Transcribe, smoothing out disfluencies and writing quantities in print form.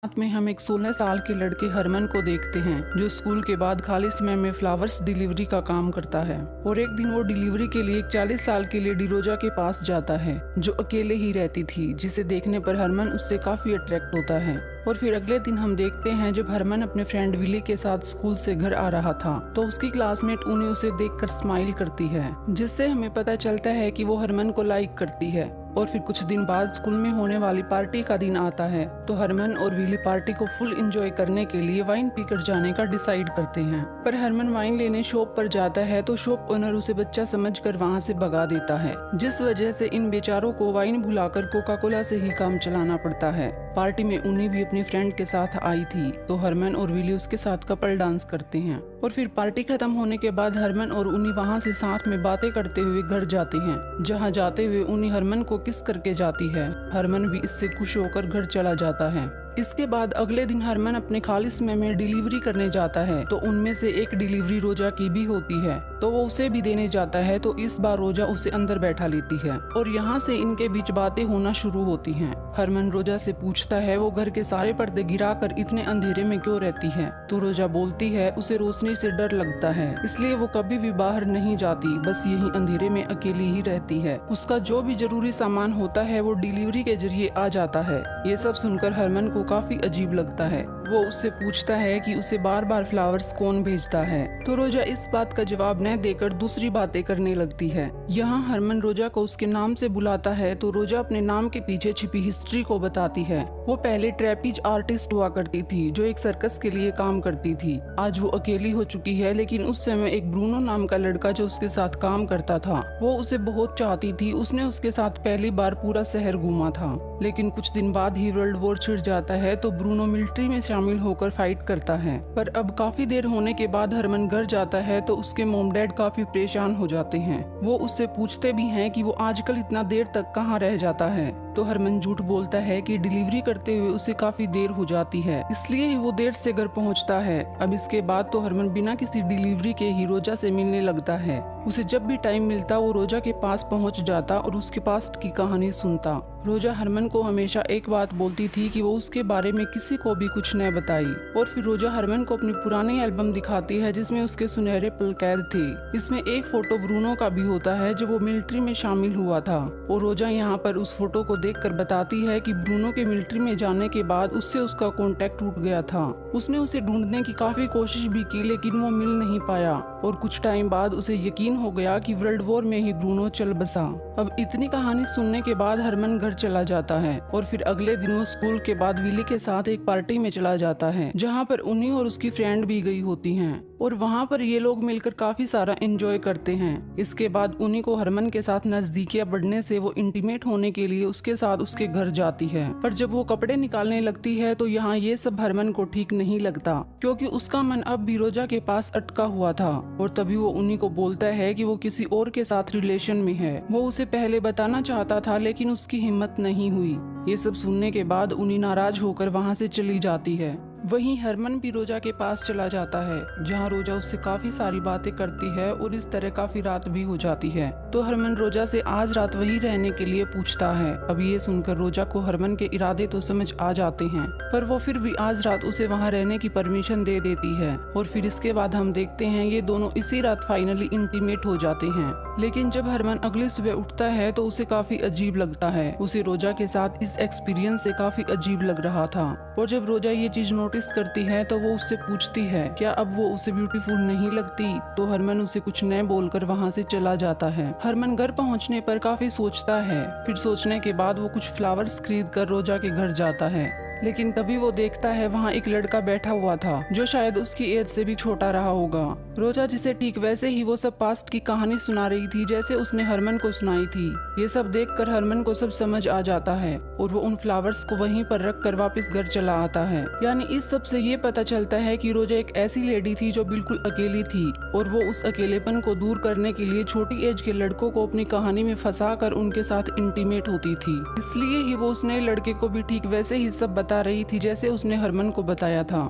साथ में हम एक 16 साल के लड़के हरमन को देखते हैं जो स्कूल के बाद खाली समय में फ्लावर्स डिलीवरी का काम करता है। और एक दिन वो डिलीवरी के लिए एक 40 साल की लेडी रोजा के पास जाता है जो अकेले ही रहती थी, जिसे देखने पर हरमन उससे काफी अट्रैक्ट होता है। और फिर अगले दिन हम देखते हैं जब हरमन अपने फ्रेंड विली के साथ स्कूल से घर आ रहा था तो उसकी क्लासमेट उन्हें उसे देखकर स्माइल करती है, जिससे हमें पता चलता है कि वो हरमन को लाइक करती है। और फिर कुछ दिन बाद स्कूल में होने वाली पार्टी का दिन आता है तो हरमन और विली पार्टी को फुल एंजॉय करने के लिए वाइन पीकर जाने का डिसाइड करते हैं। पर हरमन वाइन लेने शॉप पर जाता है तो शॉप ओनर उसे बच्चा समझकर वहां से भगा देता है, जिस वजह से इन बेचारों को वाइन भुलाकर कोका कोला से ही काम चलाना पड़ता है। पार्टी में उन्हीं भी अपनी फ्रेंड के साथ आई थी तो हरमन और विली उसके साथ कपल डांस करते हैं। और फिर पार्टी खत्म होने के बाद हरमन और उन्हीं वहां से साथ में बातें करते हुए घर जाते हैं, जहां जाते हुए उन्हीं हरमन को किस करके जाती है। हरमन भी इससे खुश होकर घर चला जाता है। इसके बाद अगले दिन हरमन अपने खाली समय में डिलीवरी करने जाता है तो उनमें से एक डिलीवरी रोजा की भी होती है तो वो उसे भी देने जाता है तो इस बार रोजा उसे अंदर बैठा लेती है और यहाँ से इनके बीच बातें होना शुरू होती हैं। हरमन रोजा से पूछता है वो घर के सारे पर्दे गिराकर इतने अंधेरे में क्यों रहती है, तो रोजा बोलती है उसे रोशनी से डर लगता है इसलिए वो कभी भी बाहर नहीं जाती, बस यही अंधेरे में अकेली ही रहती है। उसका जो भी जरूरी सामान होता है वो डिलीवरी के जरिए आ जाता है। ये सब सुनकर हरमन को काफी अजीब लगता है। वो उससे पूछता है कि उसे बार बार फ्लावर्स कौन भेजता है, तो रोजा इस बात का जवाब न देकर दूसरी बातें करने लगती है। यहाँ हरमन रोजा को उसके नाम से बुलाता है तो रोजा अपने नाम के पीछे छिपी हिस्ट्री को बताती है। वो पहले ट्रेपीज आर्टिस्ट हुआ करती थी जो एक सर्कस के लिए काम करती थी। आज वो अकेली हो चुकी है, लेकिन उस समय एक ब्रूनो नाम का लड़का जो उसके साथ काम करता था वो उसे बहुत चाहती थी। उसने उसके साथ पहली बार पूरा शहर घूमा था, लेकिन कुछ दिन बाद ही वर्ल्ड वॉर छिड़ जाता है तो ब्रूनो मिलिट्री में शामिल होकर फाइट करता है। पर अब काफी देर होने के बाद हरमन घर जाता है तो उसके मॉम डैड काफी परेशान हो जाते हैं। वो उससे पूछते भी हैं कि वो आजकल इतना देर तक कहाँ रह जाता है, तो हरमन झूठ बोलता है कि डिलीवरी करते हुए उसे काफी देर हो जाती है, इसलिए ही वो देर से घर पहुंचता है। अब इसके बाद तो हरमन बिना किसी डिलीवरी के ही रोजा से मिलने लगता है। उसे जब भी टाइम मिलता वो रोजा के पास पहुंच जाता और उसके पास्ट की कहानी सुनता। रोजा हरमन को हमेशा एक बात बोलती थी कि वो उसके बारे में किसी को भी कुछ न बताई। और फिर रोजा हरमन को अपनी पुरानी एल्बम दिखाती है जिसमें उसके सुनहरे पल कैद थे। इसमें एक फोटो ब्रूनो का भी होता है जब वो मिलिट्री में शामिल हुआ था। और रोजा यहाँ पर उस फोटो को देखकर बताती है कि ब्रूनो के मिलिट्री में जाने के बाद उससे उसका कॉन्टेक्ट टूट गया था। उसने उसे ढूंढने की काफी कोशिश भी की लेकिन वो मिल नहीं पाया और कुछ टाइम बाद उसे यकीन हो गया कि वर्ल्ड वॉर में ही ब्रूनो चल बसा। अब इतनी कहानी सुनने के बाद हरमन घर चला जाता है और फिर अगले दिन वो स्कूल के बाद विली के साथ एक पार्टी में चला जाता है जहाँ पर उन्हीं और उसकी फ्रेंड भी गई होती हैं और वहाँ पर ये लोग मिलकर काफी सारा एंजॉय करते हैं। इसके बाद उन्हीं को हरमन के साथ नजदीकियां बढ़ने से वो इंटीमेट होने के लिए उसके साथ उसके घर जाती है। पर जब वो कपड़े निकालने लगती है तो यहाँ ये सब हरमन को ठीक नहीं लगता क्योंकि उसका मन अब भी रोजा के पास अटका हुआ था। और तभी वो उन्हीं को बोलता है कि वो किसी और के साथ रिलेशन में है। वो उसे पहले बताना चाहता था लेकिन उसकी हिम्मत नहीं हुई। ये सब सुनने के बाद उन्हीं नाराज होकर वहाँ से चली जाती है। वहीं हरमन भी रोजा के पास चला जाता है जहाँ रोजा उससे काफी सारी बातें करती है और इस तरह काफी रात भी हो जाती है। तो हरमन रोजा से आज रात वही रहने के लिए पूछता है। अब ये सुनकर रोजा को हरमन के इरादे तो समझ आ जाते हैं पर वो फिर भी आज रात उसे वहाँ रहने की परमिशन दे देती है। और फिर इसके बाद हम देखते हैं ये दोनों इसी रात फाइनली इंटीमेट हो जाते हैं। लेकिन जब हरमन अगली सुबह उठता है तो उसे काफी अजीब लगता है। उसे रोजा के साथ इस एक्सपीरियंस से काफी अजीब लग रहा था। और जब रोजा ये चीज नोटिस करती है तो वो उससे पूछती है क्या अब वो उसे ब्यूटीफुल नहीं लगती, तो हरमन उसे कुछ न बोलकर वहाँ से चला जाता है। हरमन घर पहुँचने पर काफी सोचता है, फिर सोचने के बाद वो कुछ फ्लावर्स खरीद कर रोजा के घर जाता है। लेकिन तभी वो देखता है वहाँ एक लड़का बैठा हुआ था जो शायद उसकी एज से भी छोटा रहा होगा। रोजा जिसे ठीक वैसे ही वो सब पास्ट की कहानी सुना रही थी जैसे उसने हरमन को सुनाई थी। ये सब देखकर हरमन को सब समझ आ जाता है और वो उन फ्लावर्स को वहीं पर रख कर वापस घर चला आता है। यानी इस सब से ये पता चलता है कि रोजा एक ऐसी लेडी थी जो बिल्कुल अकेली थी और वो उस अकेलेपन को दूर करने के लिए छोटी एज के लड़कों को अपनी कहानी में फंसा कर उनके साथ इंटीमेट होती थी। इसलिए ही वो उस नए लड़के को भी ठीक वैसे ही सब बता रही थी जैसे उसने हरमन को बताया था।